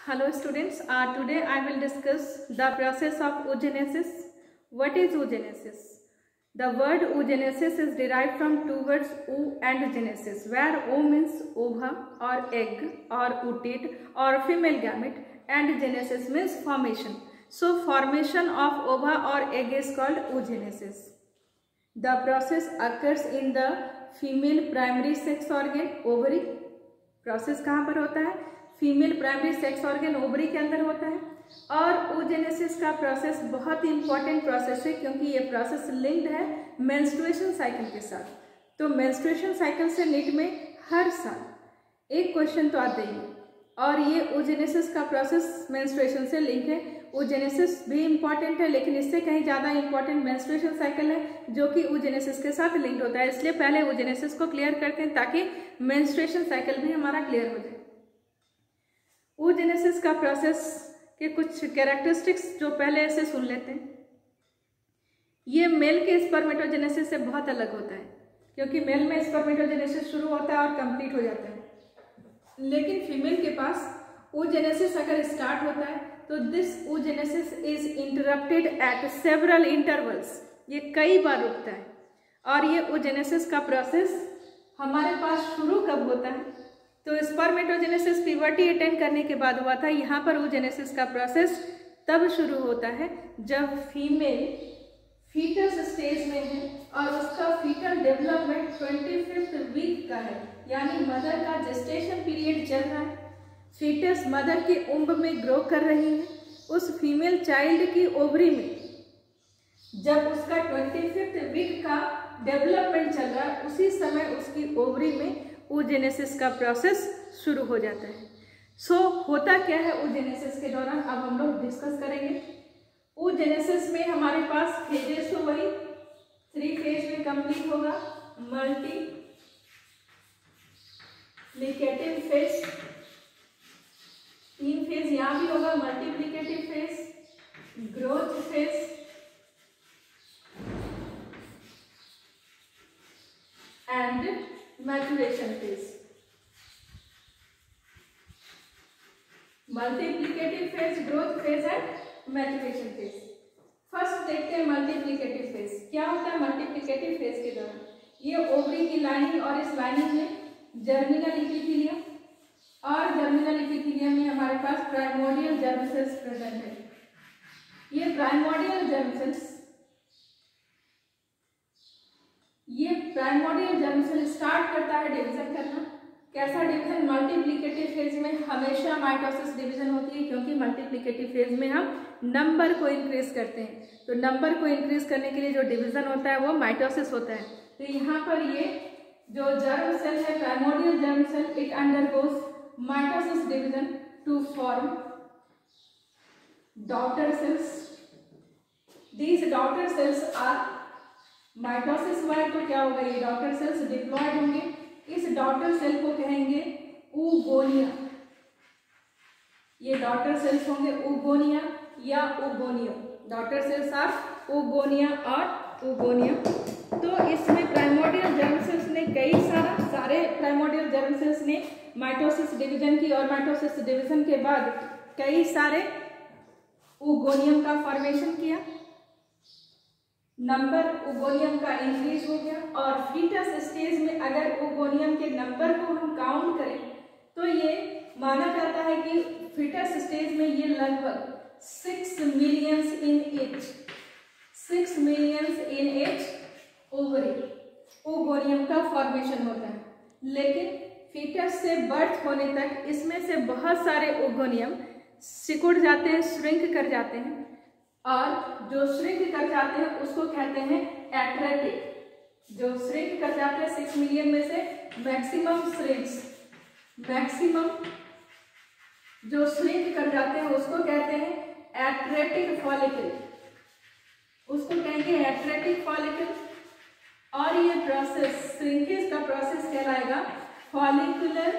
Hello students, today I will discuss the process of oogenesis. What is oogenesis? The word oogenesis is derived from two words oo and genesis, where oo means ova or egg or oocyte or female gamete and genesis means formation. So formation of ova or egg is called oogenesis. The process occurs in the female primary sex organ ovary. Process कहाँ पर होता है? Female primary sex organ ovary के अंदर होता है। और oogenesis का प्रोसेस बहुत ही इंपॉर्टेंट प्रोसेस है क्योंकि ये प्रोसेस लिंक्ड है मेंस्ट्रुएशन साइकिल के साथ। तो मेंस्ट्रुएशन साइकिल से नीट में हर साल एक क्वेश्चन तो आता ही है और ये oogenesis का प्रोसेस मेंस्ट्रुएशन से लिंक है। oogenesis भी इम्पॉर्टेंट है लेकिन इससे कहीं ज़्यादा इम्पॉर्टेंट मेंस्ट्रुएशन साइकिल है जो कि oogenesis के साथ लिंक्ड होता है। इसलिए पहले oogenesis को क्लियर करते हैं ताकि मेंस्ट्रुएशन साइकिल भी हमारा क्लियर हो जाए। oogenesis का प्रोसेस के कुछ कैरेक्टरिस्टिक्स जो पहले ऐसे सुन लेते हैं। ये मेल के स्पर्मेटोजेनेसिस से बहुत अलग होता है क्योंकि मेल में स्पर्मेटोजेनेसिस शुरू होता है और कंप्लीट हो जाता है, लेकिन फीमेल के पास oogenesis अगर स्टार्ट होता है तो this oogenesis is interrupted eight several intervals. ये कई बार रुकता है और ये oogenesis का प्रोसेस हमारे पास शुरू कब होता है? तो स्पर्मेटोजेनेसिस प्यूबर्टी अटेन करने के बाद हुआ था। यहाँ पर oogenesis का प्रोसेस तब शुरू होता है जब फीमेल फीटस स्टेज में है और उसका फीटल डेवलपमेंट 25th वीक का है, यानी मदर का जेस्टेशन पीरियड चल रहा है। फीटस मदर के उम्ब में ग्रो कर रही है। उस फीमेल चाइल्ड की ओवरी में जब उसका 25th वीक का डेवलपमेंट चल रहा है उसी समय उसकी ओवरी में oogenesis का प्रोसेस शुरू हो जाता है। सो होता क्या है oogenesis के दौरान, अब हम लोग डिस्कस करेंगे। oogenesis में हमारे पास फेजेस तो वही 3 फेज में कंप्लीट होगा। मल्टीप्लिकेटिव फेज, 3 फेज यहाँ भी होगा, multiplicative phase, growth phase and maturation phase. Multiplicative phase, growth phase and maturation phase. First देखते हैं मल्टीप्लिकेटिव फेज। क्या होता है मल्टीप्लिकेटिव फेज के दौरान? ये ओवरी की लाइनिंग और इस लाइनिंग में जर्मिनल इपिथीलियम और जर्मिनल इपिथीलियम में हमारे पास प्राइमोर्डियल जर्म सेल्स प्रेजेंट है। ये प्राइमोर्डियल जर्म सेल्स, ये प्राइमोर्डियल जर्म सेल स्टार्ट करता है डिवीजन करना। कैसा डिवीजन? मल्टीप्लिकेटिव फेज में हमेशा माइटोसिस डिवीजन होती है क्योंकि मल्टीप्लिकेटिव फेज में हम नंबर को इंक्रीज करते हैं। तो नंबर को इंक्रीज करने के लिए जो डिवीजन होता है वो माइटोसिस होता है। तो यहाँ पर ये जो जर्म सेल है primordial germ cell, it undergoes mitosis division to form daughter cells. These daughter cells are mitosis हुआ है तो क्या होगा? ये डॉटर सेल्स डिप्लॉयड होंगे। इस डॉटर सेल को कहेंगे oogonia। ये डॉटर सेल्स होंगे oogonia या oogonio। Daughter cells are oogonia और oogonia। तो इसमें प्राइमोर्डियल जर्म सेल्स ने सारे प्राइमोर्डियल जर्म सेल्स ने माइटोसिस डिवीजन की और माइटोसिस डिवीजन के बाद कई सारे oogonia का फॉर्मेशन किया। नंबर oogonia का इंक्रीज हो गया और फीटस स्टेज में अगर oogonia के नंबर को हम काउंट करें तो ये माना जाता है कि फीटस स्टेज में ये लगभग 6 millions in H ovary oogonia का फॉर्मेशन होता है। लेकिन फीटस से बर्थ होने तक इसमें से बहुत सारे oogonia सिकुड़ जाते हैं, श्रिंक कर जाते हैं और जो श्रिंक कर जाते हैं उसको कहते हैं एट्रेटिक। जो श्रिंक कर जाते हैं 6 मिलियन में से मैक्सिमम जो श्रिंक कर जाते हैं उसको कहते हैं एट्रेटिक फॉलिकल, उसको कहेंगे एट्रेटिक फॉलिकल। और ये प्रोसेस श्रिंकेज का प्रोसेस कहलाएगा फॉलिकुलर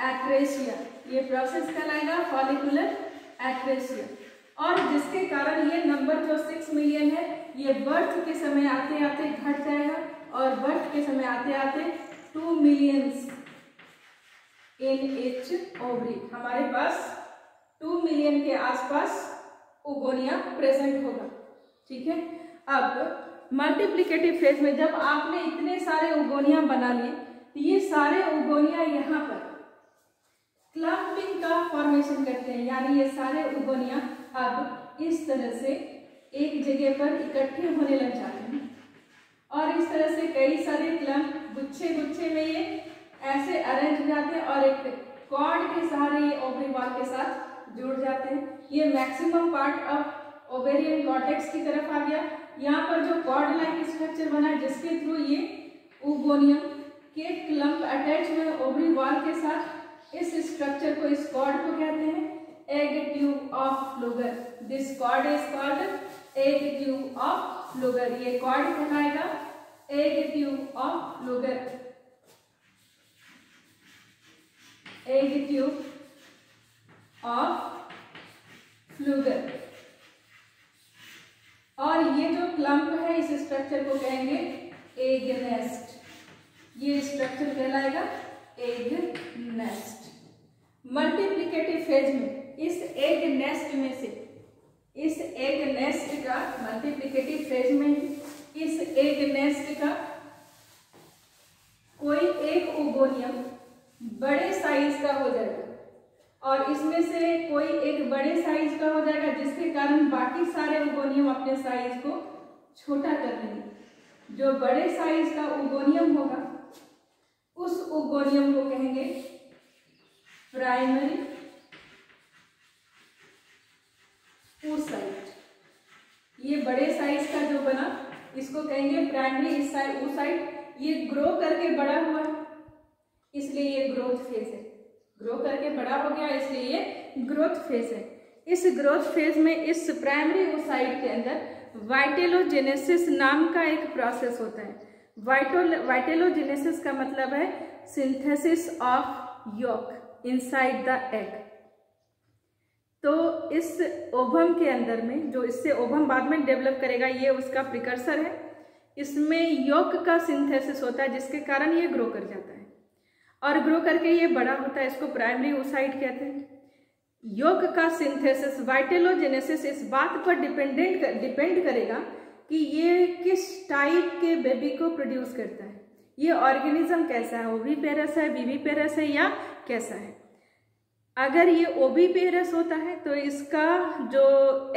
एट्रेसिया। ये प्रोसेस कहलाएगा फॉलिकुलर एट्रेसिया और जिसके कारण ये नंबर जो 6 मिलियन है ये बर्थ के समय आते आते घट जाएगा और बर्थ के समय आते आते 2 मिलियंस इन इच ओवरी, हमारे पास 2 मिलियन के आसपास ओगोनिया प्रेजेंट होगा। ठीक है, अब मल्टीप्लिकेटिव फेज में जब आपने इतने सारे ओगोनिया बना लिए तो ये सारे ओगोनिया यहाँ पर क्लम्पिंग का फॉर्मेशन करते हैं, यानी ये सारे ओगोनिया अब इस तरह से एक जगह पर इकट्ठे होने लग जाते हैं और इस तरह से कई सारे क्लम्प गुच्छे गुच्छे में ये ऐसे अरेंज हो जाते हैं और एक कॉर्ड के सहारे ये ओवरी वॉल के साथ जुड़ जाते हैं। ये maximum part of ovarian cortex की तरफ आ गया। यहाँ पर जो कॉर्ड लाइक स्ट्रक्चर बना है जिसके थ्रू ये ओगोनियम के क्लम्प अटैच हुए ओवरी वॉल के साथ, इस स्ट्रक्चर को, इस कॉर्ड को कहते हैं egg tube of Pflüger. This cord is called egg tube of Pflüger. ये कॉर्ड कहलाएगा egg tube of Pflüger, egg tube of Pflüger. और ये जो क्लम्प है इस स्ट्रक्चर को कहेंगे एग नेस्ट। ये स्ट्रक्चर कहलाएगा एग नेस्ट। मल्टीप्लिकेटिव फेज में इस एग नेस्ट में से, इस एग नेस्ट का मल्टीप्लिकेटिव फेज में इस एग नेस्ट का कोई एक ओगोनियम बड़े साइज का हो जाएगा और इसमें से कोई एक बड़े साइज का हो जाएगा, जिसके कारण बाकी सारे ओगोनियम अपने साइज को छोटा कर लेंगे। जो बड़े साइज का ओगोनियम होगा उस ओगोनियम को कहेंगे प्राइमरी oocyte। ये बड़े साइज का जो बना इसको कहेंगे प्राइमरी oocyte। ये ग्रो करके बड़ा हुआ है इसलिए ये ग्रोथ फेज है, ग्रो करके बड़ा हो गया इसलिए ये ग्रोथ फेज है। इस ग्रोथ फेज में इस प्राइमरी oocyte के अंदर वाइटेलोजेनेसिस नाम का एक प्रोसेस होता है। वाइटेलोजेनेसिस का मतलब है synthesis of York inside the egg. तो इस ओवम के अंदर में, जो इससे ओवम बाद में डेवलप करेगा, ये उसका प्रिकर्सर है। इसमें यॉक का सिंथेसिस होता है जिसके कारण ये ग्रो कर जाता है और ग्रो करके ये बड़ा होता है, इसको प्राइमरी oocyte कहते हैं। यॉक का सिंथेसिस, वाइटेलोजेनेसिस इस बात पर डिपेंड करेगा कि ये किस टाइप के बेबी को प्रोड्यूस करता है, ये ऑर्गेनिज्म कैसा है, ओविपेरस है, विविपेरस है या कैसा है। अगर ये ओविपेरस होता है तो इसका जो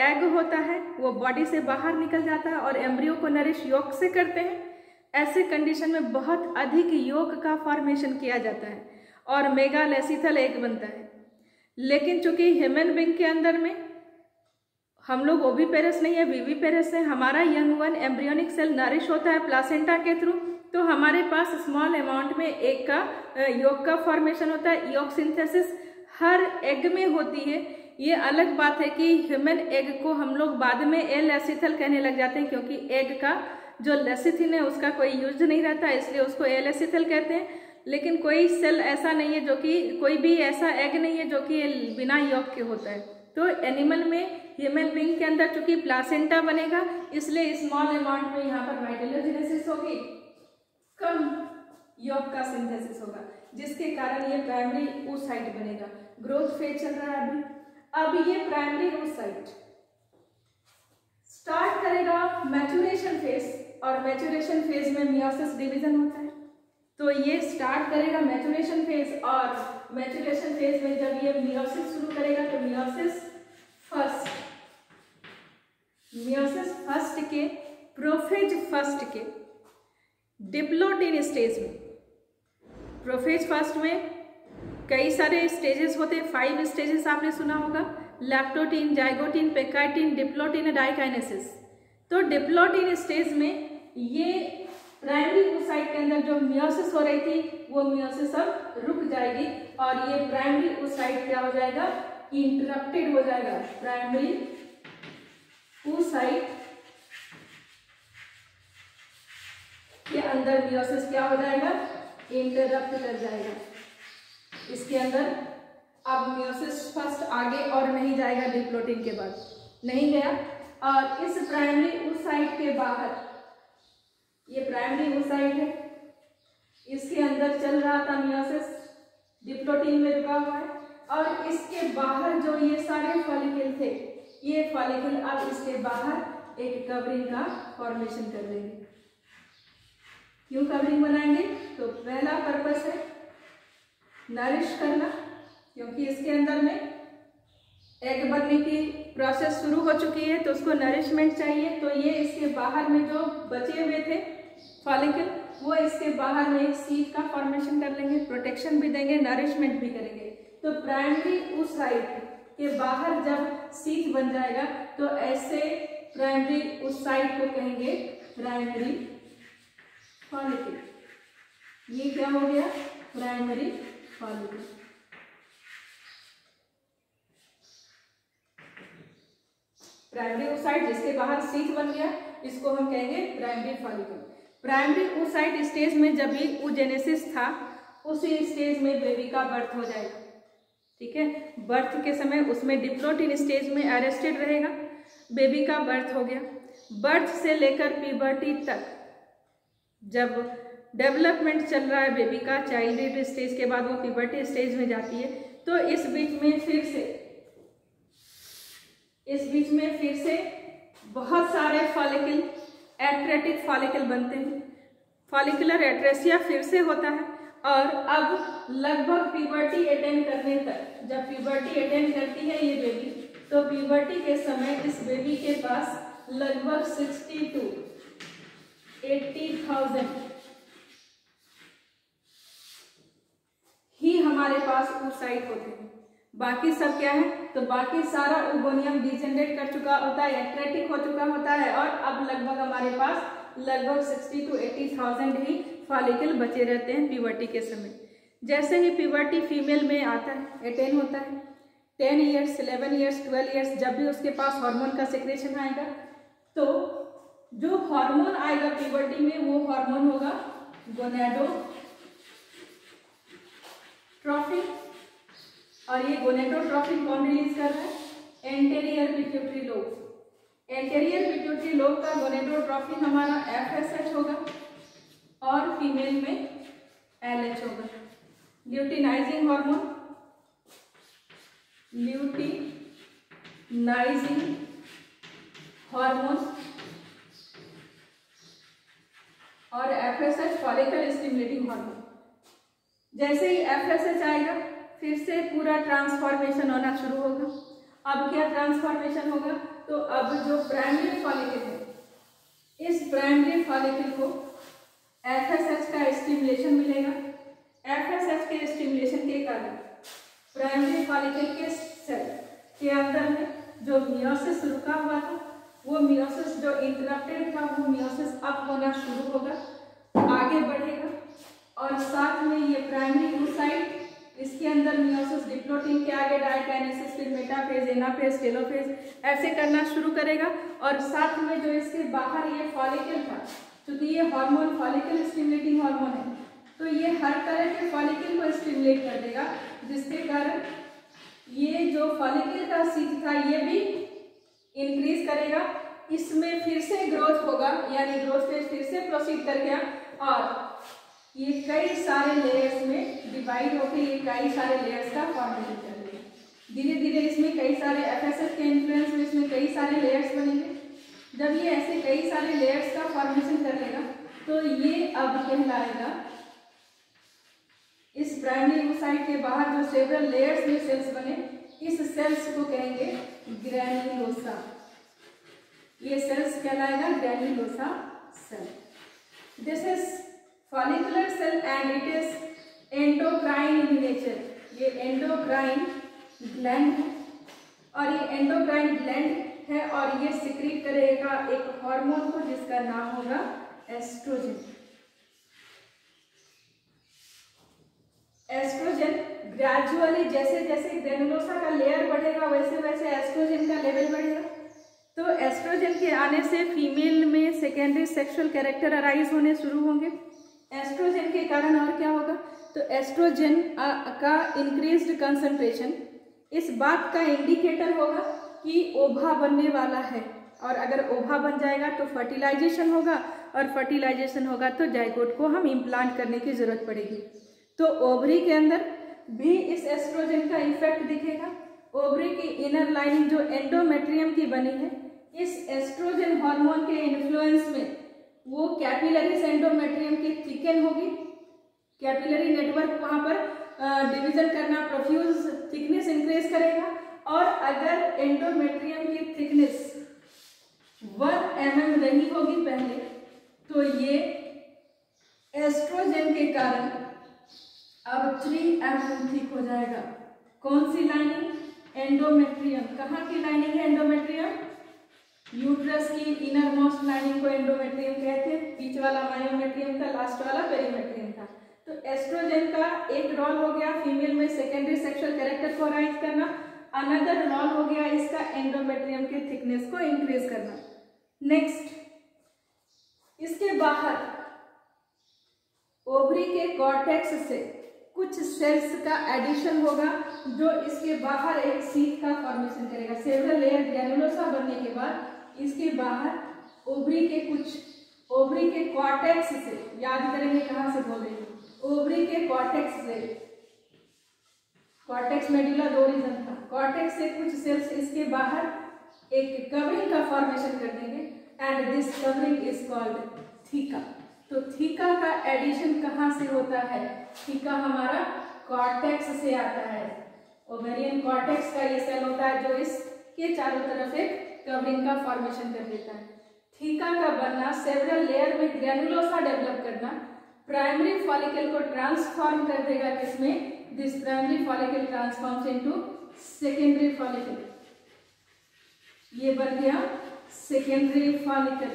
एग होता है वो बॉडी से बाहर निकल जाता है और एम्ब्रियो को नरिश यॉक से करते हैं। ऐसे कंडीशन में बहुत अधिक यॉक का फॉर्मेशन किया जाता है और मेगालेसिथल एग बनता है। लेकिन चूंकि ह्यूमन बीइंग के अंदर में हम लोग ओविपेरस नहीं है, विविपेरस है, हमारा young one embryonic cell nourish होता है प्लासेंटा के थ्रू, तो हमारे पास स्मॉल अमाउंट में एग का यॉक का फॉर्मेशन होता है। यॉक सिंथेसिस हर एग में होती है। ये अलग बात है कि ह्यूमन एग को हम लोग बाद में एलेसिथल कहने लग जाते हैं, क्योंकि एग का जो लेसिथिन है उसका कोई यूज नहीं रहता, इसलिए उसको एलेसिथल कहते हैं। लेकिन कोई सेल ऐसा नहीं है जो कि, कोई भी ऐसा एग नहीं है जो कि बिना यॉक के होता है। तो एनिमल में, ह्यूमन बीइंग के अंदर चूंकि प्लासेंटा बनेगा इसलिए स्मॉल अमाउंट में यहाँ पर वाइटेलोजेनेसिस होगी, कम यॉक का सिंथेसिस होगा, जिसके कारण ये प्राइमरी oocyte बनेगा। ग्रोथ फेज चल रहा है अभी। अब ये प्राइमरी oocyte स्टार्ट करेगा मैच्योरेशन फेज और मैच्योरेशन फेज में मियोसिस डिवीजन होता है। तो ये स्टार्ट करेगा मैच्योरेशन फेज और मैच्योरेशन फेज में जब ये मियोसिस शुरू करेगा तो मियोसिस फर्स्ट के, प्रोफेज फर्स्ट के डिप्लोटिन स्टेज में, प्रोफेज फर्स्ट में कई सारे स्टेजेस होते हैं, 5 स्टेजेस आपने सुना होगा, लैक्टोटिन, जाइगोटिन, पेकाइटिन, डिप्लोटिन, डाइकाइनेसिस। तो डिप्लोटिन स्टेज में ये प्राइमरी oocyte के अंदर जो मियोसिस हो रही थी वो मियोसिस अब रुक जाएगी और ये प्राइमरी oocyte क्या हो जाएगा, इंटरप्टेड हो जाएगा। प्राइमरी oocyte के अंदर मियोसिस क्या हो जाएगा, इंटरप्ट कर जाएगा। इसके अंदर अब मियोसिस फर्स्ट आगे और नहीं जाएगा, डिप्लोटिन के बाद नहीं गया। और इस प्राइमरी oocyte के बाहर, ये प्राइमरी oocyte है, इसके अंदर चल रहा था मियोसिस, डिप्लोटिन में रुका हुआ है, और इसके बाहर जो ये सारे फॉलिकल थे, ये फॉलिकल अब इसके बाहर एक कवरिंग का फॉर्मेशन कर देंगे। क्यों कवरिंग बनाएंगे? तो पहला पर्पस है नरिश करना, क्योंकि इसके अंदर में एग बनने की प्रोसेस शुरू हो चुकी है, तो उसको नरिशमेंट चाहिए। तो ये इसके बाहर में जो बचे हुए थे फॉलिकल, वो इसके बाहर में एक सीड का फॉर्मेशन कर लेंगे, प्रोटेक्शन भी देंगे, नरिशमेंट भी करेंगे। तो प्राइमरी उस साइड के बाहर जब सीड बन जाएगा, तो ऐसे प्राइमरी उस साइड को कहेंगे प्राइमरी फॉलिकल। ये क्या हो गया? Primary follicle. प्राइमरी oocyte जिसके बाहर सीट बन गया, इसको हम कहेंगे primary follicle. Primary oocyte stage में जब भी oogenesis था, उसी स्टेज में बेबी का बर्थ हो जाएगा। ठीक है, बर्थ के समय उसमें डिप्लोटिन स्टेज में अरेस्टेड रहेगा, बेबी का बर्थ हो गया। बर्थ से लेकर प्यूबर्टी तक जब डेवलपमेंट चल रहा है बेबी का, चाइल्डहुड स्टेज के बाद वो प्यूबर्टी स्टेज में जाती है, तो इस बीच में फिर से बहुत सारे फॉलिकल, एट्रेटिक फॉलिकल बनते हैं। फॉलिकुलर एट्रेसिया फिर से होता है, और अब लगभग प्यूबर्टी अटेंड करने तक, जब प्यूबर्टी अटेंड करती है ये बेबी, तो प्यूबर्टी के समय इस बेबी के पास लगभग 60 to 80,000 ही हमारे पास oocyte होते हैं। बाकी सब क्या है? तो बाकी सारा ओगोनियम डिजेनरेट कर चुका होता है, एट्रेटिक हो चुका होता है, और अब लगभग हमारे पास लगभग 60 to 80,000 ही फॉलिकल बचे रहते हैं प्यूबर्टी के समय। जैसे ही प्यूबर्टी फीमेल में आता है, अटेन होता है, 10 years, 11 years, 12 years, जब भी उसके पास हार्मोन का सेक्रेशन आएगा, तो जो हार्मोन आएगा प्यूबर्टी में, वो हार्मोन होगा गोनेडोट्रोफिन। और ये गोनेडोट्रोफिन कौन रिलीज कर रहा है? Anterior pituitary lobe. Anterior pituitary lobe का गोनेडोट्रोफिन हमारा FSH होगा, और फीमेल में LH होगा। ल्यूटिनाइजिंग हार्मोन, और FSH फॉलिकल स्टिमुलेटिंग हार्मोन। जैसे ही FSH आएगा, फिर से पूरा ट्रांसफॉर्मेशन होना शुरू होगा। अब क्या ट्रांसफॉर्मेशन होगा? तो अब जो प्राइमरी फॉलिकल है, इस प्राइमरी फॉलिकल को FSH का स्टिमुलेशन मिलेगा। FSH के स्टिमुलेशन के कारण प्राइमरी फॉलिकल के सेल के अंदर में जो मियोसिस रुका हुआ था, वो मियोसिस जो इंटरप्टेड था, वो मियोसिस अब होना शुरू होगा, आगे बढ़ेगा, और साथ में ये प्राइमरी oocyte, इसके अंदर मियोसिस डिप्लोटिन के आगे डायकाइनेसिस, फिर मेटाफेज, एनाफेज, टेलोफेज ऐसे करना शुरू करेगा। और साथ में जो इसके बाहर ये फॉलिकल था, क्योंकि ये हार्मोन फॉलिकल स्टिमुलेटिंग हार्मोन है, तो ये हर तरह के फॉलिकल को स्टिमुलेट कर देगा, जिसके कारण ये जो फॉलिकल का सीज था, ये भी इंक्रीज करेगा। इसमें फिर से ग्रोथ होगा, यानी ग्रोथ फेज फिर से प्रोसीड कर गया, और ये कई सारे लेयर्स में डिवाइड होकर ये कई सारे लेयर्स का फॉर्मेशन कर लेगा। धीरे धीरे इसमें कई सारे FSH के इन्फ्लुएंस में इसमें कई सारे लेयर्स बनेंगे। जब ये ऐसे कई सारे लेयर्स का फॉर्मेशन कर लेगा, तो ये अब कहलाएगा, इस प्राइमरी oocyte के बाहर जो सेवरल लेयर्स में सेल्स बने, इस सेल्स को कहेंगे ग्रैन्युलोसा। ये सेल्स कहलाएगा granulosa cell. This is follicular cell and it is endocrine in nature। ये एंडोक्राइन ग्लैंड है, और ये एंडोक्राइन ग्लैंड है, और ये सिक्रीट करेगा एक हार्मोन को, जिसका नाम होगा एस्ट्रोजन। एस्ट्रोजन ग्रेजुअली, जैसे जैसे ग्रैन्युलोसा का लेयर बढ़ेगा, वैसे वैसे एस्ट्रोजन का लेवल बढ़ेगा। तो एस्ट्रोजन के आने से फीमेल में सेकेंडरी सेक्सुअल कैरेक्टर अराइज होने शुरू होंगे। एस्ट्रोजन के कारण और क्या होगा? तो एस्ट्रोजन का इंक्रीज्ड कंसंट्रेशन इस बात का इंडिकेटर होगा कि ओभा बनने वाला है, और अगर ओभा बन जाएगा तो फर्टिलाइजेशन होगा, और फर्टिलाइजेशन होगा तो जाइगोट को हम इम्प्लांट करने की जरूरत पड़ेगी। तो ओवरी के अंदर भी इस एस्ट्रोजन का इफेक्ट दिखेगा। ओवरी की इनर लाइनिंग जो एंडोमेट्रियम की बनी है, इस एस्ट्रोजन हार्मोन के इन्फ्लुएंस में वो कैपिलरीज एंडोमेट्रियम की थिकन होगी, कैपिलरी नेटवर्क वहां पर डिवीजन करना, प्रोफ्यूज थिकनेस इंक्रीज करेगा। और अगर एंडोमेट्रियम की थिकनेस 1 mm रही होगी पहले, तो ये एस्ट्रोजन के कारण अब 3 mm थिक हो जाएगा। कौन सी लाइनिंग? एंडोमेट्रियम। कहाँ की लाइनिंग है एंडोमेट्रियम? यूट्रस की इनर मोस्ट लाइनिंग को एंडोमेट्रियम कहते हैं। बीच वाला मायोमेट्रियम था, लास्ट वाला पेरीमेट्रियम था। तो एस्ट्रोजन का एक रोल हो गया फीमेल में सेकेंडरी सेक्सुअल कैरेक्टर को राइज करना, अनदर रोल हो गया इसका एंडोमेट्रियम की थिकनेस को इंक्रीज करना। नेक्स्ट, इसके बाहर ओवरी के कॉर्टेक्स से कुछ सेल्स का एडिशन होगा जो इसके बाहर एक सीट का फॉर्मेशन करेगा। सेवरल लेयर ग्रैनुलोसा बनने के बाद इसके बाहर ओवरी के कॉर्टेक्स से, याद करेंगे कहां से बोल रहे हैं, ओवरी के कॉर्टेक्स से, कॉर्टेक्स मेडुला दो रीजन था, कॉर्टेक्स से कुछ सेल्स इसके बाहर एक कवरिंग का फॉर्मेशन कर देंगे and this covering is called theca. तो थीका का एडिशन कहां से होता है? थीका हमारा कॉर्टेक्स से आता है। ओवेरियन कॉर्टेक्स का ये सेल होता है जो इसके चारों तरफ एक कवरिंग का फॉर्मेशन कर देता है। थीका का बनना, सेवरल लेयर में ग्रैनुलोसा डेवलप करना, प्राइमरी फॉलिकल को ट्रांसफॉर्म कर देगा किसमें? This primary follicle transforms into secondary follicle. ये बन गया सेकेंडरी फॉलिकल।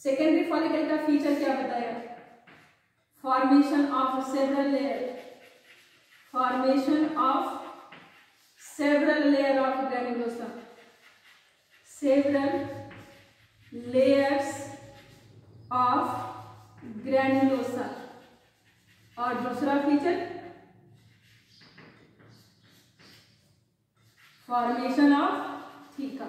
सेकेंडरी फॉलिकल का फीचर क्या बताया? Formation of several layer, formation of several layer of granulosa, several layers of granulosa. और दूसरा feature formation of theca,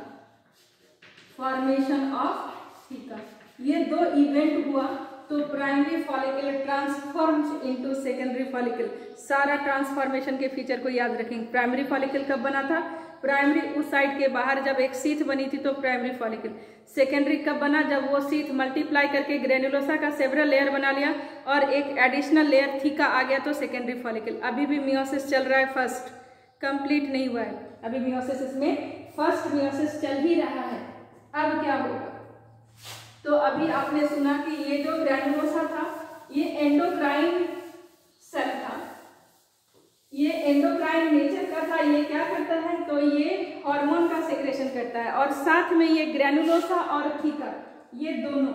formation of theca. ये दो इवेंट हुआ तो primary follicle transforms into secondary follicle. सारा ट्रांसफॉर्मेशन के फीचर को याद रखेंगे। प्राइमरी फॉलिकल कब बना था? प्राइमरी उस साइड के बाहर जब एक सीथ बनी थी तो प्राइमरी फॉलिकल। सेकेंडरी कब बना? जब वो सीथ मल्टीप्लाई करके ग्रेनुलोसा का सेवरल लेयर बना लिया और एक एडिशनल लेयर थीका आ गया तो सेकेंडरी फॉलिकल। अभी भी मियोसिस चल रहा है, फर्स्ट कंप्लीट नहीं हुआ है, अभी मियोसिस इसमें फर्स्ट मियोसिस चल ही रहा है। अब क्या होगा? तो अभी आपने सुना कि ये जो ग्रैनुलोसा था ये एंडोक्राइन सेल था, ये एंडोक्राइन नेचर का था। ये क्या करता है? तो ये हार्मोन का सेक्रेशन करता है और साथ में ये ग्रैनुलोसा और थीका, ये दोनों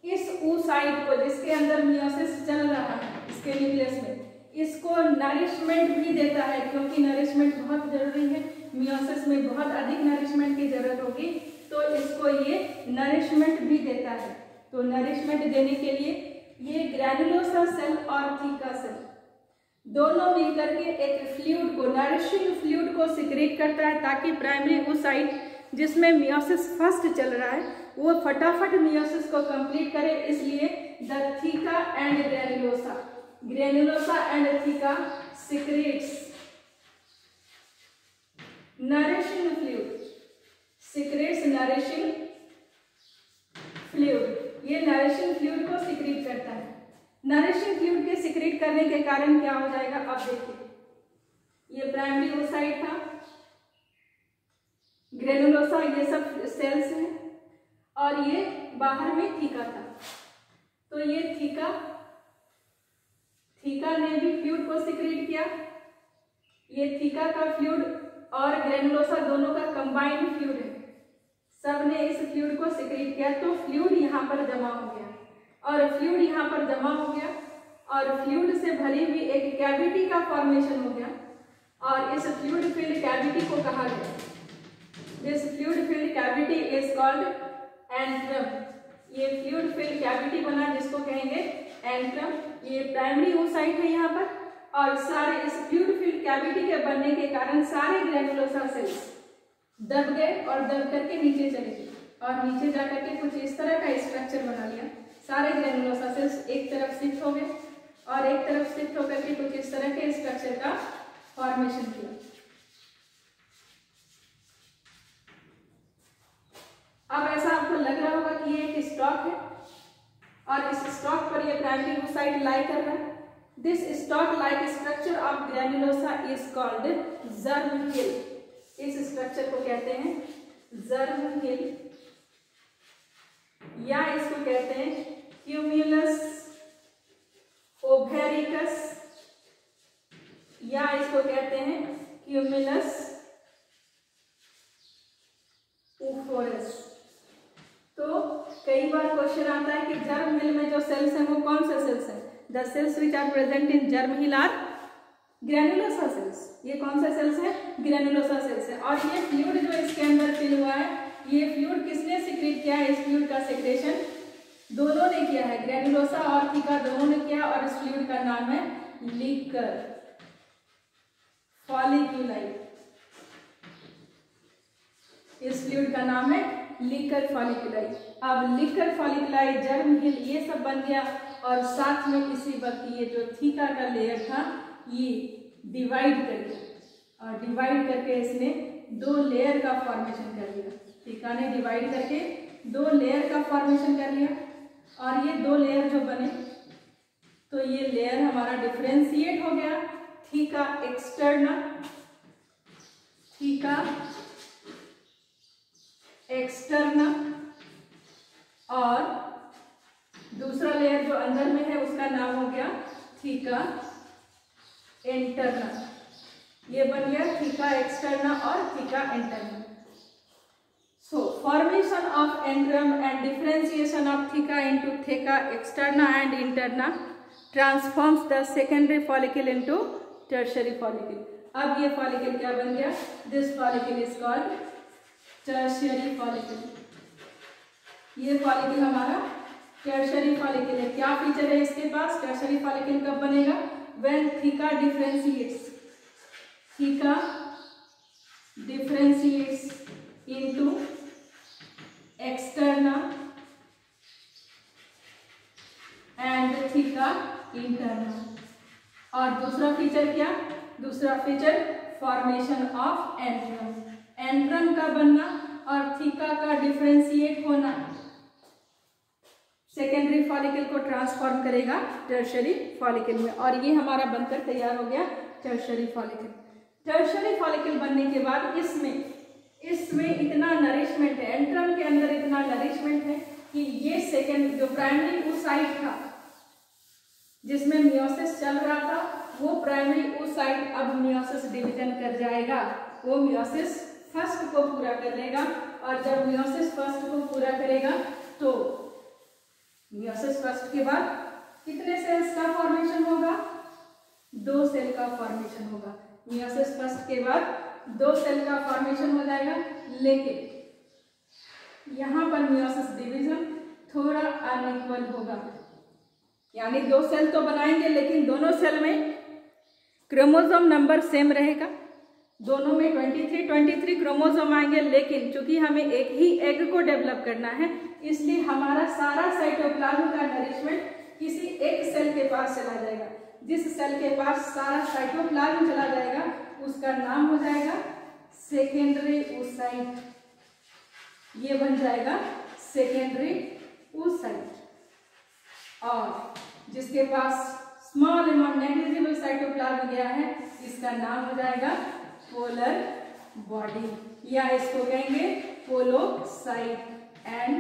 इस oocyte को जिसके अंदर मियोसिस चल रहा है, इसके न्यूक्लियस में, इसको नरिशमेंट भी देता है क्योंकि नरिशमेंट बहुत जरूरी है। मियोसिस में बहुत अधिक नरिशमेंट की जरूरत होगी तो इसको ये नरिशमेंट भी देता है। तो नरिशमेंट देने के लिए ये ग्रैनुलोसा सेल और थीका सेल दोनों मिलकर के एक फ्लूइड को, नरिशिंग फ्लूइड को सिक्रेट करता है ताकि प्राइमरी oocyte जिसमें मियोसिस फर्स्ट चल रहा है वो फटाफट मियोसिस को कंप्लीट करे। इसलिए the theca and granulosa, granulosa and theca secretes nourishing fluid, secretes nourishing fluid. ये नरिशिंग फ्लूइड को सिक्रेट करता है। नरिशिंग फ्लूइड के सिक्रेट करने के कारण क्या हो जाएगा? अब देखिए, ये प्राइमरी oocyte था, ग्रेनुलोसा, ये सब सेल्स हैं और ये बाहर में थीका था। तो ये थीका ने भी फ्लूइड को सिक्रेट किया। ये थीका का फ्लूइड और ग्रेनुलोसा दोनों का कंबाइंड फ्लूइड है, सब ने इस फ्लूइड को सिक्रेट किया तो फ्लूइड यहाँ पर जमा हो गया और फ्लूइड यहाँ पर जमा हो गया और फ्लूइड से भरी हुई एक कैविटी का फॉर्मेशन हो गया और इस फ्लूइड फिल्ड कैविटी को कहा गया, this fluid filled cavity is called antrum. ये फ्लूइड फिल्ड कैविटी बना जिसको कहेंगे एंट्रम। ये प्राइमरी oocyte है यहाँ पर और सारे इस फ्लूइड फिल्ड कैविटी के बनने के कारण सारे ग्रैनुलोसा सेल्स दब गए और दब करके नीचे चले गए और नीचे जाकर के कुछ इस तरह का स्ट्रक्चर बना लिया। सारे ग्रेनुलोसा सेल्स एक तरफ शिफ्ट हो गए और एक तरफ शिफ्ट होकर के कुछ इस तरह के स्ट्रक्चर का फॉर्मेशन किया। अब ऐसा आपको लग रहा होगा कि ये एक स्टॉक है और इस स्टॉक पर ये प्राइमरी oocyte लाई कर रहा है। This stalk like structure of granulosa is called germ hill. इस स्ट्रक्चर को कहते हैं जर्म हिल या इसको कहते हैं क्यूमुलस ओवेरिकस या इसको कहते हैं क्यूमुलस ऊफोरस। तो कई बार क्वेश्चन आता है कि जर्म हिल में जो सेल्स हैं वो कौन से सेल्स हैं? The cells which are present in germ hill are granulosa cells. ये कौन से सेल्स हैं? ग्रेनुलोसा सेल्स है। और ये फ्लूइड जो इसके अंदर फिल हुआ है, ये फ्लूइड किसने सिक्रेट किया है? इस फ्लूइड का सेक्रेशन दोनों ने किया है, ग्रेनुलोसा और थीका दोनों ने किया। और इस फ्लूइड का नाम है लिकर फॉलिक्यूलाई। इस फ्लूइड का नाम है लिकर फॉलिक्यूलाई। अब लिकर फॉलिक्यूलाई, जर्म हिल, ये सब बन गया और साथ में इसी वक्त ये जो थीका का लेयर था ये डिवाइड कर दिया और डिवाइड करके इसने दो लेयर का फॉर्मेशन कर लिया। थीका ने डिवाइड करके दो लेयर का फॉर्मेशन कर लिया और ये दो लेयर जो बने तो ये लेयर हमारा डिफरेंशिएट हो गया। थीका एक्सटर्ना, थीका एक्सटर्ना और दूसरा लेयर जो अंदर में है उसका नाम हो गया थीका इंटरना। ये बन गया थीका एक्सटर्ना और theca interna. So formation of antrum and differentiation of theca into theca externa and interna transforms the secondary follicle into tertiary follicle. अब ये follicle क्या बन गया? This follicle is called tertiary follicle. ये follicle हमारा tertiary follicle है। क्या feature है इसके पास? tertiary follicle कब बनेगा? When theca differentiates. theca differentiates into externa and theca interna। और दूसरा फीचर क्या? दूसरा feature formation of antrum. Antrum का बनना और थीका का डिफरेंशिएट होना सेकेंडरी फॉलिकल को ट्रांसफॉर्म करेगा टर्शरी फॉलिकल में और ये हमारा बनकर तैयार हो गया टर्शरी फॉलिकल। टर्शरी फॉलिकल बनने के बाद इसमें इतना नरिशमेंट है, एंट्रम के अंदर इतना नरिशमेंट है कि ये सेकेंड जो प्राइमरी oocyte था जिसमें मियोसिस चल रहा था वो प्राइमरी oocyte अब मियोसिस डिवीजन कर जाएगा। वो मियोसिस फर्स्ट को पूरा कर लेगा और जब मियोसिस फर्स्ट को पूरा करेगा तो मियोसिस फर्स्ट के बाद कितने सेल्स का फॉर्मेशन होगा? 2 सेल का फॉर्मेशन होगा। मियोसिस फर्स्ट के बाद 2 सेल का फॉर्मेशन हो जाएगा, लेकिन यहाँ पर मियोसिस डिवीजन थोड़ा अनइक्वल होगा। यानी 2 सेल तो बनाएंगे लेकिन दोनों सेल में क्रोमोसोम नंबर सेम रहेगा। दोनों में 23 क्रोमोसोम आएंगे, लेकिन चूंकि हमें एक ही एग को डेवलप करना है इसलिए हमारा सारा साइटोप्लाज्म का नरिशमेंट किसी एक सेल के पास चला जाएगा। जिस सेल के पास सारा साइटोप्लाज्म चला जाएगा उसका नाम हो जाएगा सेकेंडरी oocyte। ये बन जाएगा सेकेंडरी oocyte। और जिसके पास स्मॉल अमाउंट नेग्लिजिबल साइटोप्लाज्म गया है इसका नाम हो जाएगा पोलर बॉडी या इसको कहेंगे पोलोसाइट एंड।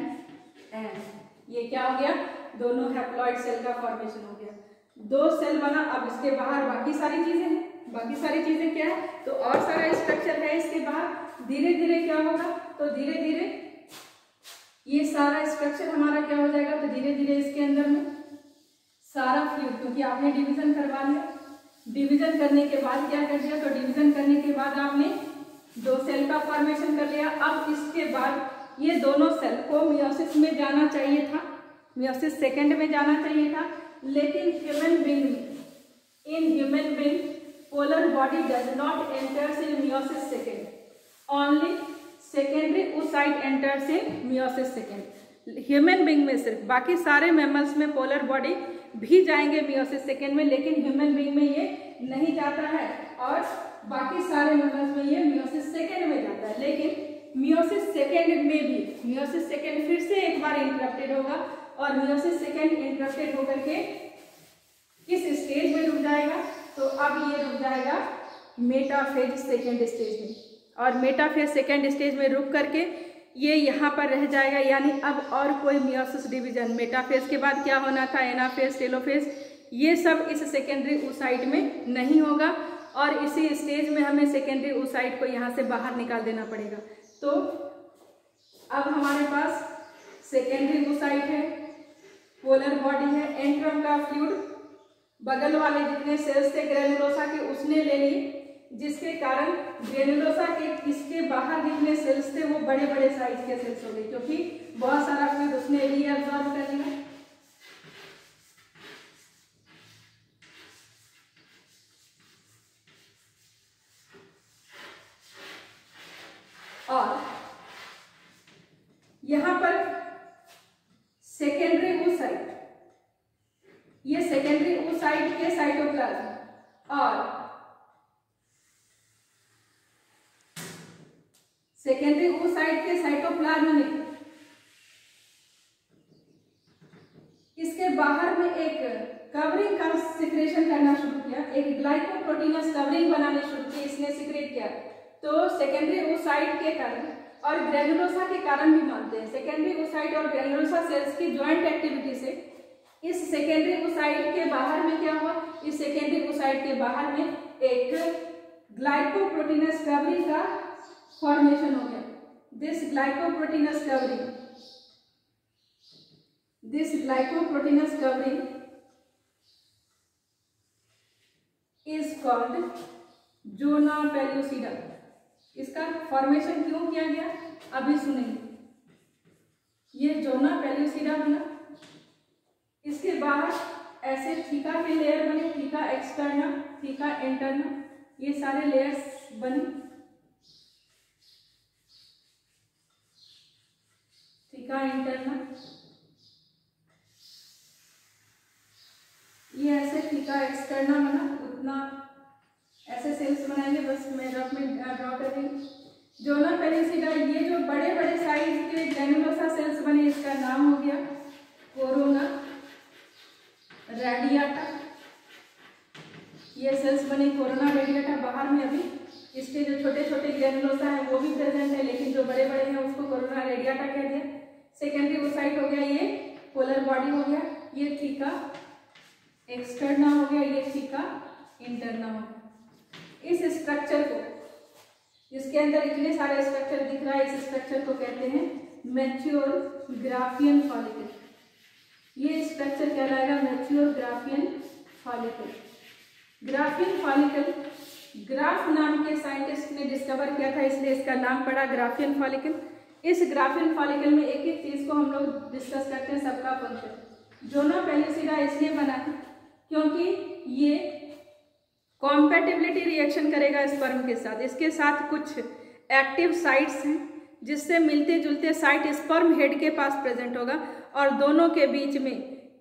ये क्या हो गया? दोनों हैप्लॉइड सेल का फॉर्मेशन हो गया। 2 सेल बना। अब इसके बाहर बाकी सारी चीजें हैं। बाकी सारी चीजें क्या है? तो और सारा स्ट्रक्चर है इसके बाहर। धीरे धीरे क्या होगा? तो धीरे धीरे ये सारा स्ट्रक्चर हमारा क्या हो जाएगा? तो धीरे धीरे इसके अंदर में सारा फ्लूइड, क्योंकि आपने डिवीजन करवा लिया। डिवीजन करने के बाद क्या कर दिया? तो डिवीजन करने के बाद आपने 2 सेल का फॉर्मेशन कर लिया। अब इसके बाद ये दोनों सेल को मियोसिस में जाना चाहिए था, मियोसिस सेकेंड में जाना चाहिए था, लेकिन ह्यूमन बीइंग में, in human being polar body does not enters in meiosis second, only secondary oocyte enters in meiosis second. Human being में सिर्फ, बाकी सारे मैमल्स में पोलर बॉडी भी जाएंगे मियोसिस सेकेंड में, लेकिन ह्यूमन बीइंग में ये नहीं जाता है और बाकी सारे मैमल्स में ये मियोसिस सेकेंड में जाता है। लेकिन मियोसिस सेकेंड में भी मियोसिस सेकेंड फिर से एक बार इंटरप्टेड होगा और मियोसिस सेकेंड इंटरप्टेड होकर के किस स्टेज में रुक जाएगा, तो अब ये रुक जाएगा मेटाफेज सेकेंड स्टेज में, और मेटाफेज सेकेंड स्टेज में रुक करके ये यहाँ पर रह जाएगा। यानी अब और कोई मियोसिस डिवीजन, मेटाफेज के बाद क्या होना था, एनाफेज, टेलोफेज, ये सब इस सेकेंडरी oocyte में नहीं होगा और इसी स्टेज में हमें सेकेंडरी oocyte को यहाँ से बाहर निकाल देना पड़ेगा। तो अब हमारे पास सेकेंडरी oocyte है, पोलर बॉडी है, एंट्रम का फ्लूइड बगल वाले जितने सेल्स थे ग्रेनुलोसा के उसने ले लिए, जिसके कारण ग्रेनुलोसा के इसके बाहर जितने सेल्स थे वो बड़े बड़े साइज के सेल्स हो गए, क्योंकि बहुत सारा फ्लूइड उसने रीअब्सॉर्ब कर लिया। और यहां पर सेकेंडरी oocyte, ये सेकेंडरी oocyte के साइटोप्लाज्म और सेकेंडरी oocyte के साइटोप्लाज्म ने इसके बाहर में एक कवरिंग का सिक्रेशन करना शुरू किया, एक ग्लाइकोप्रोटीनस कवरिंग बनाने शुरू की, इसने सिक्रेट किया। तो सेकेंडरी oocyte के कारण और ग्रेनुलोसा के कारण भी मानते हैं, सेकेंडरी oocyte और ग्रेनुलोसा सेल्स की ज्वाइंट एक्टिविटी से इस सेकेंडरी oocyte के बाहर में क्या हुआ, इस सेकेंडरी oocyte के बाहर में एक ग्लाइकोप्रोटीनस कवरिंग का फॉर्मेशन हो गया। This glycoproteinous covering is called zona pellucida. इसका फॉर्मेशन क्यों किया गया अभी सुनेंगे। ये जोना पेल्यूसिडा बना, इसके बाहर ऐसे थीका के लेयर बने, थीका एक्सटर्ना, थीका इंटरना, ये सारे लेयर्स बने, थीका इंटरना, ये ऐसे थीका एक्सटर्ना बना, उतना ऐसे सेल्स बनाएंगे, बस मैं रफ में ड्रॉ कर रही हूँ। जोना पेल्यूसिडा, ये जो बड़े बड़े साइज के ग्रेनुलोसा सेल्स बने, इसका नाम हो गया कोरोना रेडियाटा। ये सेल्स बने कोरोना रेडियाटा। बाहर में अभी इसके जो छोटे छोटे ग्रेनुलोसा है वो भी प्रेजेंट है, लेकिन जो बड़े बड़े हैं उसको कोरोना रेडियाटा कह दिया। सेकेंडरी oocyte हो गया, ये पोलर बॉडी हो गया, ये थीका एक्सटर्ना हो गया, ये थीका इंटरना हो गया। इस स्ट्रक्चर को, जिसके अंदर इतने सारे स्ट्रक्चर दिख रहा है, इस स्ट्रक्चर को कहते हैं मैच्योर ग्राफियन फॉलिकल। ये स्ट्रक्चर कहलाएगा mature Graafian follicle. Graafian follicle graph नाम के साइंटिस्ट ने डिस्कवर किया था, इसलिए इसका नाम पड़ा ग्राफियन फॉलिकल। इस ग्राफियन फॉलिकल में एक एक चीज को हम लोग डिस्कस करते हैं, सबका फंक्शन। जोना पेल्यूसिडा इसलिए बना है क्योंकि ये कॉम्पैटिबिलिटी रिएक्शन करेगा स्पर्म के साथ। इसके साथ कुछ एक्टिव साइट्स हैं जिससे मिलते जुलते साइट स्पर्म हेड के पास प्रेजेंट होगा और दोनों के बीच में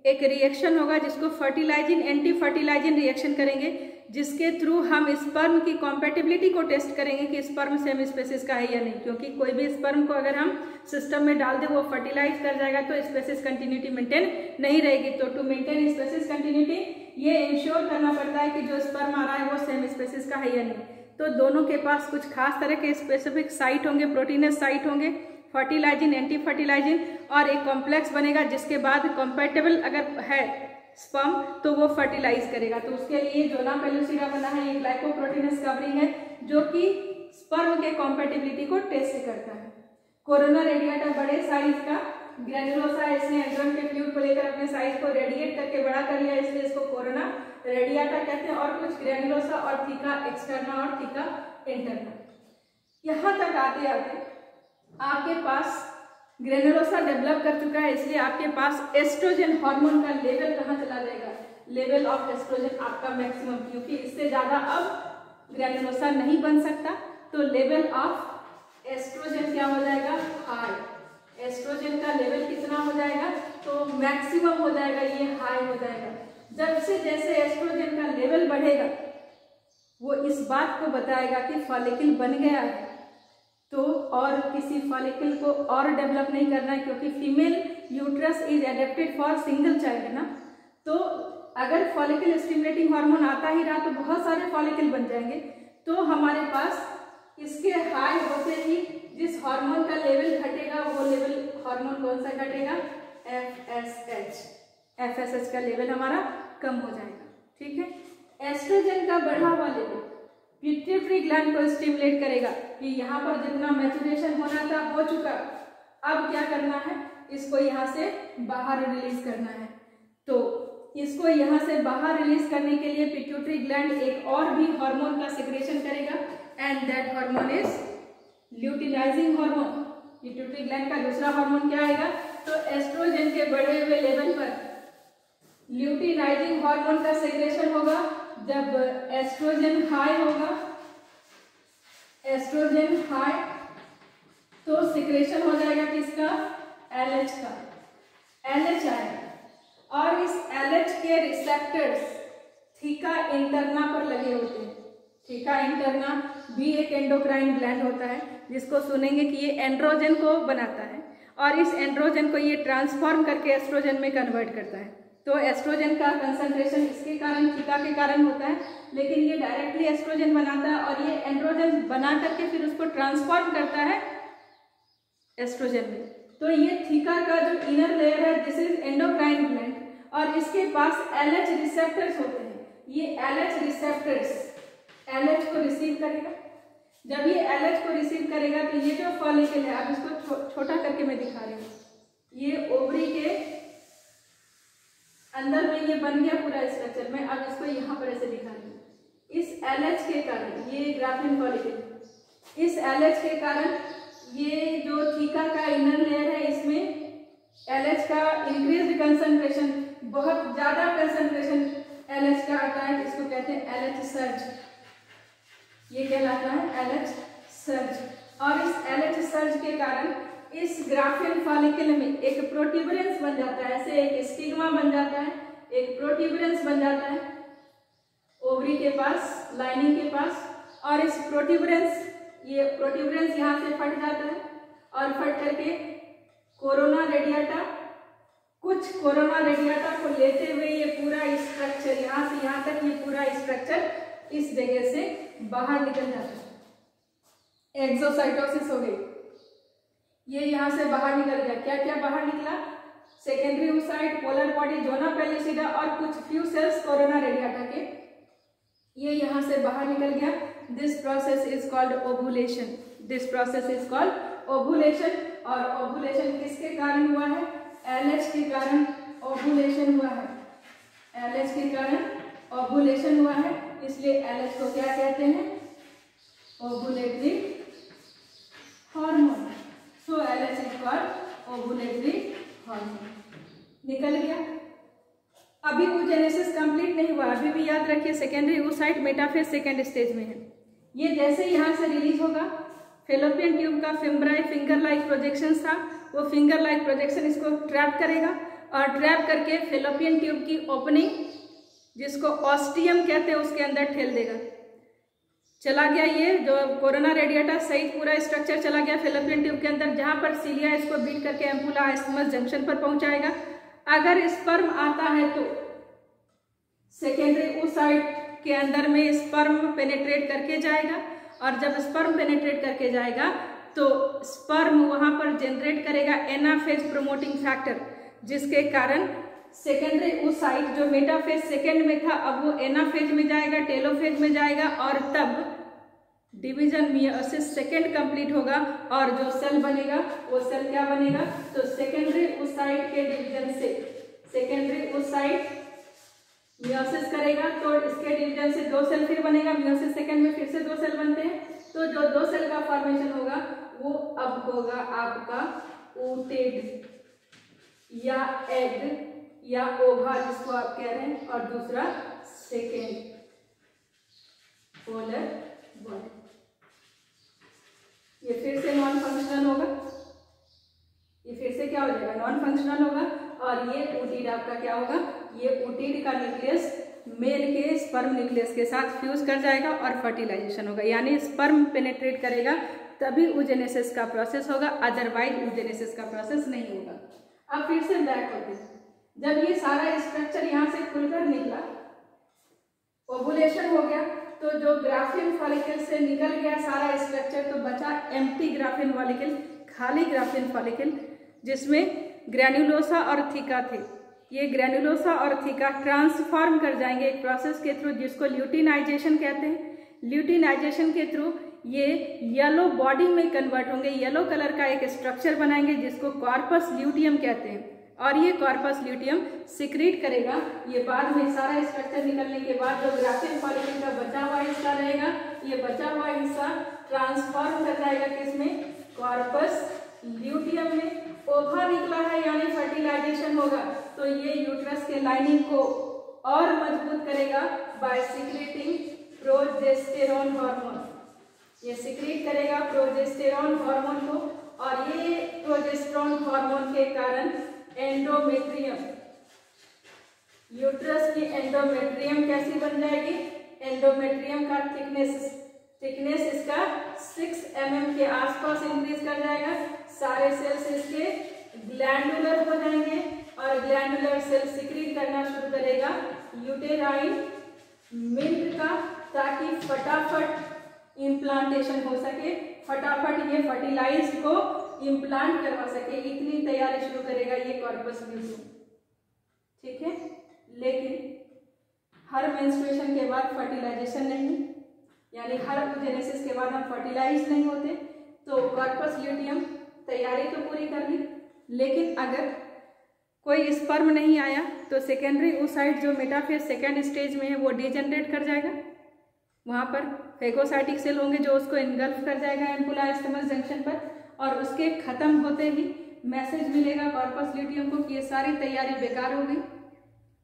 एक रिएक्शन होगा जिसको फर्टिलाइजिंग एंटी फर्टिलाइजिंग रिएक्शन करेंगे, जिसके थ्रू हम स्पर्म की कॉम्पैटिबिलिटी को टेस्ट करेंगे कि स्पर्म सेम स्पेसिस का है या नहीं। क्योंकि कोई भी स्पर्म को अगर हम सिस्टम में डाल दें वो फर्टिलाइज कर जाएगा तो स्पेसिस कंटिन्यूटी मेंटेन नहीं रहेगी। तो टू मेंटेन स्पेसिस कंटिन्यूटी ये इंश्योर करना पड़ता है कि जो स्पर्म आ रहा है वो सेम स्पेसिस का है या नहीं। तो दोनों के पास कुछ खास तरह के स्पेसिफिक साइट होंगे, प्रोटीनस साइट होंगे, फर्टिलाइजिंग एंटी फर्टिलाइजिंग, और एक कॉम्प्लेक्स बनेगा जिसके बाद कंपैटिबल अगर है स्पर्म तो वो फर्टिलाइज करेगा। तो उसके लिए जोना पेल्यूसिडा बना है। ये ग्लाइकोप्रोटीनस कवरिंग है जो कि स्पर्म के कॉम्पैटिबिलिटी को टेस्ट करता है। कोरोना रेडियाटा बड़े साइज का ग्रेनुलोसा है, इसने एंड्रम के फ्लूइड को लेकर अपने साइज को रेडिएट करके बड़ा कर लिया, इसलिए इसको कोरोना रेडियाटा कहते हैं। और कुछ ग्रेनुलोसा और थीका एक्सटर्ना और थीका इंटरना। यहाँ तक आते आते आपके पास ग्रेनुलोसा डेवलप कर चुका है, इसलिए आपके पास एस्ट्रोजन हार्मोन का लेवल कहाँ चला जाएगा, लेवल ऑफ एस्ट्रोजन आपका मैक्सिमम, क्योंकि इससे ज्यादा अब ग्रेनुलोसा नहीं बन सकता। तो लेवल ऑफ एस्ट्रोजन क्या हो जाएगा, हाई। एस्ट्रोजन का लेवल कितना हो जाएगा, तो मैक्सिमम हो जाएगा, ये हाई हो जाएगा। जब से जैसे एस्ट्रोजन का लेवल बढ़ेगा वो इस बात को बताएगा कि फॉलिकल बन गया है, तो और किसी फॉलिकल को और डेवलप नहीं करना है, क्योंकि female uterus is adapted for single child ना। तो अगर फॉलिकल स्टिमुलेटिंग हार्मोन आता ही रहा तो बहुत सारे फॉलिकल बन जाएंगे। तो हमारे पास इसके हाई होते ही जिस हार्मोन का लेवल घटेगा वो लेवल हार्मोन कौन सा घटेगा, एफएसएच का लेवल हमारा कम हो जाएगा। ठीक है। एस्ट्रोजन का बढ़ा हुआ लेवल पिट्यूटरी ग्लैंड को स्टिमुलेट करेगा कि यहाँ पर जितना मैचुरेशन होना था हो चुका, अब क्या करना है, इसको यहाँ से बाहर रिलीज करना है। तो इसको यहाँ से बाहर रिलीज करने के लिए पिट्यूटरी ग्लैंड एक और भी हार्मोन का सिक्रेशन करेगा, and that hormone is luteinizing hormone. Pituitary gland का दूसरा हार्मोन क्या आएगा, तो एस्ट्रोजन के बढ़े हुए लेवल पर ल्यूटिनाइजिंग हार्मोन का सिक्रेशन होगा। जब एस्ट्रोजन हाई होगा, एस्ट्रोजन हाई, तो सिक्रेशन हो जाएगा किसका, एलएच का, एलएच आएगा। और इस एलएच के रिसेप्टर्स थीका इंटरना पर लगे होते हैं। थीका इंटरना भी एक एंडोक्राइन ग्लैंड होता है, जिसको सुनेंगे कि ये एंड्रोजन को बनाता है, और इस एंड्रोजन को ये ट्रांसफॉर्म करके एस्ट्रोजन में कन्वर्ट करता है। तो एस्ट्रोजन का कंसंट्रेशन इसके कारण, थीका के कारण होता है, लेकिन ये डायरेक्टली एस्ट्रोजन बनाता है और ये एंड्रोजन बना करके फिर उसको ट्रांसफॉर्म करता है एस्ट्रोजन में। तो ये थीका का जो इनर लेयर है दिस इज एंडोक्राइन ग्लैंड, और इसके पास एलएच रिसेप्टर्स होते हैं। ये एलएच रिसेप्टर्स एलएच को रिसीव करेगा। जब ये एलएच को रिसीव करेगा तो ये जो फॉलिकल है, अब इसको छोटा करके मैं दिखा रही हूँ, ये ओवरी के अंदर में ये बन गया पूरा स्ट्रक्चर में। अब इसको यहाँ पर ऐसे दिखा रही हूँ। इस एलएच के कारण, ये ग्राफिन फॉलिकल, इस एलएच के कारण ये जो थीका का इनर लेयर है इसमें एलएच का इंक्रीज्ड कंसंट्रेशन, बहुत ज्यादा कंसंट्रेशन एलएच का आता है, इसको कहते हैं एलएच सर्ज। ये कहलाता है एलएच सर्ज। और इस एलएच सर्ज के कारण इस ग्राफिन फॉलिकल में एक प्रोट्यूबरेंस बन जाता है, ऐसे एक स्टिग्मा बन जाता है, एक प्रोट्यूबरेंस बन जाता है ओवरी के पास, लाइनिंग के पास। और इस प्रोट्यूबरेंस, ये प्रोट्यूबरेंस यहाँ से फट जाता है और फट करके कोरोना रेडियाटा, कुछ कोरोना रेडियाटा को लेते हुए ये पूरा स्ट्रक्चर यहाँ से यहाँ तक, ये पूरा स्ट्रक्चर इस जगह से बाहर निकल जाता है। एक्सोसाइटोसिस हो गई, ये यहाँ से बाहर निकल गया। क्या क्या बाहर निकला, secondary oocyte, polar body, zona pellucida और कुछ फ्यू सेल्स कोरोना रेडियाटा के, ये यहाँ से बाहर निकल गया। This process is called ovulation. This process is called ovulation. और ओवुलेशन किसके कारण हुआ है, एलएच के कारण ओवुलेशन हुआ है। एलएच के कारण ओवुलेशन हुआ है, इसलिए एलएच को क्या कहते हैं, ovulatory hormone. So LH is called ovulatory hormone. निकल गया। अभी oogenesis कंप्लीट नहीं हुआ, अभी भी याद रखिए secondary oocyte metaphase second stage में है। ये जैसे यहाँ से रिलीज होगा, फेलोपियन ट्यूब का फिम्ब्राई फिंगर लाइक प्रोजेक्शन था, वो फिंगर लाइक प्रोजेक्शन इसको ट्रैप करेगा और ट्रैप करके फेलोपियन ट्यूब की ओपनिंग, जिसको ऑस्टियम कहते हैं, उसके अंदर ठेल देगा। चला गया ये जो कोरोना रेडिएटा सहित पूरा स्ट्रक्चर चला गया फेलोपियन ट्यूब के अंदर, जहाँ पर सीलिया इसको बीट करके एम्पुला आइस्थमस जंक्शन पर पहुंचाएगा। अगर स्पर्म आता है तो सेकेंडरी oocyte के अंदर में स्पर्म पेनेट्रेट करके जाएगा, और जब स्पर्म पेनेट्रेट करके जाएगा तो स्पर्म वहां पर जनरेट करेगा एनाफेज प्रोमोटिंग फैक्टर, जिसके कारण सेकेंडरी oocyte जो मेटाफेज सेकेंड में था अब वो एनाफेज में जाएगा, टेलोफेज में जाएगा, और तब डिवीजन मियोसिस सेकेंड कंप्लीट होगा और जो सेल बनेगा वो सेल क्या बनेगा, तो सेकेंडरी oocyte के डिवीजन से सेकेंडरी oocyte मियोसिस करेगा तो इसके डिवीजन से दो सेल फिर बनेगा, मियोसिस सेकेंड में फिर से दो सेल बनते हैं। तो जो दो सेल का फॉर्मेशन होगा वो अब होगा आपका ooted या एग या ओवा जिसको आप कह रहे हैं, और दूसरा सेकेंड पोलर बॉडी। ये फिर से नॉन फंक्शनल होगा, ये फिर से क्या हो जाएगा, नॉन फंक्शनल होगा। और ये ओटिड आपका क्या होगा, ये ओटिड का न्यूक्लियस मेल के स्पर्म न्यूक्लियस के साथ फ्यूज कर जाएगा और फर्टिलाइजेशन होगा, यानी स्पर्म पेनेट्रेट करेगा तभी oogenesis का प्रोसेस होगा, अदरवाइज oogenesis का प्रोसेस नहीं होगा। अब फिर से बैक होते हैं, जब ये सारा स्ट्रक्चर यहाँ से खुलकर निकला, ओवुलेशन हो गया, तो जो ग्राफिन फॉलिकल से निकल गया सारा स्ट्रक्चर, तो बचा एम्प्टी ग्राफिन फॉलिकल, खाली ग्राफिन फॉलिकल, जिसमें ग्रैन्युलोसा और थीका थे। ये ग्रैन्युलोसा और थीका ट्रांसफॉर्म कर जाएंगे एक प्रोसेस के थ्रू जिसको ल्यूटिनाइजेशन कहते हैं। ल्यूटिनाइजेशन के थ्रू ये येलो बॉडी में कन्वर्ट होंगे, येलो कलर का एक स्ट्रक्चर बनाएंगे जिसको कॉर्पस ल्यूटियम कहते हैं। और ये कॉर्पस ल्यूटियम सिक्रीट करेगा, ये बाद में सारा स्ट्रक्चर निकलने के बाद जो ग्राफिन फॉलिकल का बचा हुआ हिस्सा रहेगा, ये बचा हुआ हिस्सा ट्रांसफॉर्म कर जाएगा किसमें, कॉर्पस ल्यूटियम में। ओवा निकला है यानी फर्टिलाइजेशन होगा, तो ये यूट्रस के लाइनिंग को और मजबूत करेगा बाय सिक्रेटिंग प्रोजेस्टेरोन हार्मोन। ये सिक्रीट करेगा प्रोजेस्टेरोन हार्मोन को, और ये प्रोजेस्टेरोन हार्मोन के कारण एंडोमेट्रियम, यूट्रस की एंडोमेट्रियम कैसी बन जाएगी, एंडोमेट्रियम का थिकनेस इसका 6 mm के आसपास इंक्रीज कर जाएगा। सारे सेल्स इसके ग्लैंडुलर हो जाएंगे और ग्लैंडुलर सेल सिक्रीट करना शुरू करेगा यूटेराइन मिल्क का, ताकि फटाफट इम्प्लांटेशन हो सके, फटाफट ये फर्टिलाइज को इम्प्लांट करवा सके, इतनी तैयारी शुरू करेगा ये कॉर्पस ल्यूटियम। ठीक है, लेकिन हर मेंस्ट्रुएशन के बाद फर्टिलाइजेशन नहीं, यानी हर oogenesis के बाद हम फर्टिलाइज नहीं होते, तो कॉर्पस ल्यूटियम तैयारी तो पूरी कर ली, लेकिन अगर कोई स्पर्म नहीं आया तो सेकेंडरी oocyte जो मेटाफेज सेकेंड स्टेज में है वो डिजेनरेट कर जाएगा। वहाँ पर फेगोसाइटिक सेल होंगे जो उसको इनगल्फ कर जाएगा एम्पुला स्टेमस जंक्शन पर, और उसके खत्म होते ही मैसेज मिलेगा कॉर्पस ल्यूटियम को कि ये सारी तैयारी बेकार हो गई,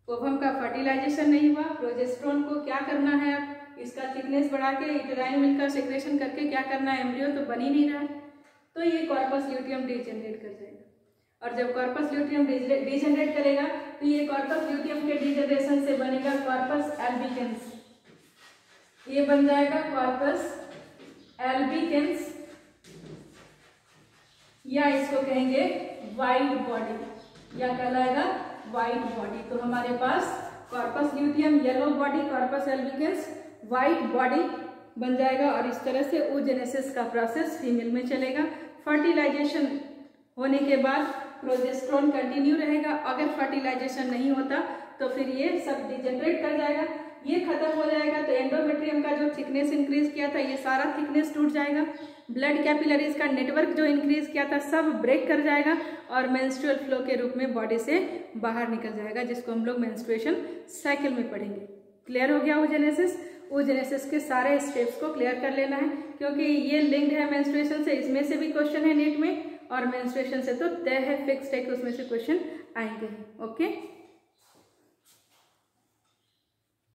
ओवम का फर्टिलाइजेशन नहीं हुआ। प्रोजेस्टेरोन को क्या करना है, अब इसका थिकनेस बढ़ा के यूटेराइन मिल्क का सेक्रेशन करके क्या करना है, एम्ब्रियो तो बन ही नहीं रहा है, तो ये कॉर्पस ल्यूटियम डिजेनरेट कर जाएगा। और जब कॉर्पस ल्यूटियम डिजेनरेट करेगा तो ये कॉर्पस ल्यूटियम के डिजेनरेशन से बनेगा कॉर्पस एल्बिकेंस, ये बन जाएगा कॉर्पस एल्बिकेंस, या इसको कहेंगे वाइट बॉडी, या कहलाएगा वाइट बॉडी। तो हमारे पास corpus luteum yellow body, corpus albicans white body बन जाएगा, और इस तरह से oogenesis का प्रोसेस फीमेल में चलेगा। फर्टिलाइजेशन होने के बाद प्रोजेस्टेरोन कंटिन्यू रहेगा, अगर फर्टिलाइजेशन नहीं होता तो फिर ये सब डिजेनरेट कर जाएगा, ये खत्म हो जाएगा, तो एंडोमेट्रियम का जो थिकनेस इंक्रीज किया था ये सारा थिकनेस टूट जाएगा, ब्लड कैपिलरीज का नेटवर्क जो इंक्रीज किया था सब ब्रेक कर जाएगा, और मेंस्ट्रुअल फ्लो के रूप में बॉडी से बाहर निकल जाएगा, जिसको हम लोग मेंस्ट्रुएशन साइकिल में पढ़ेंगे। क्लियर हो गया oogenesis? oogenesis के सारे स्टेप्स को क्लियर कर लेना है, क्योंकि ये लिंक्ड है मेंस्ट्रुएशन से, इसमें से भी क्वेश्चन है नीट में, और मेंस्ट्रुएशन से तो तय है, फिक्स्ड है कि उसमें से क्वेश्चन आएंगे। ओके।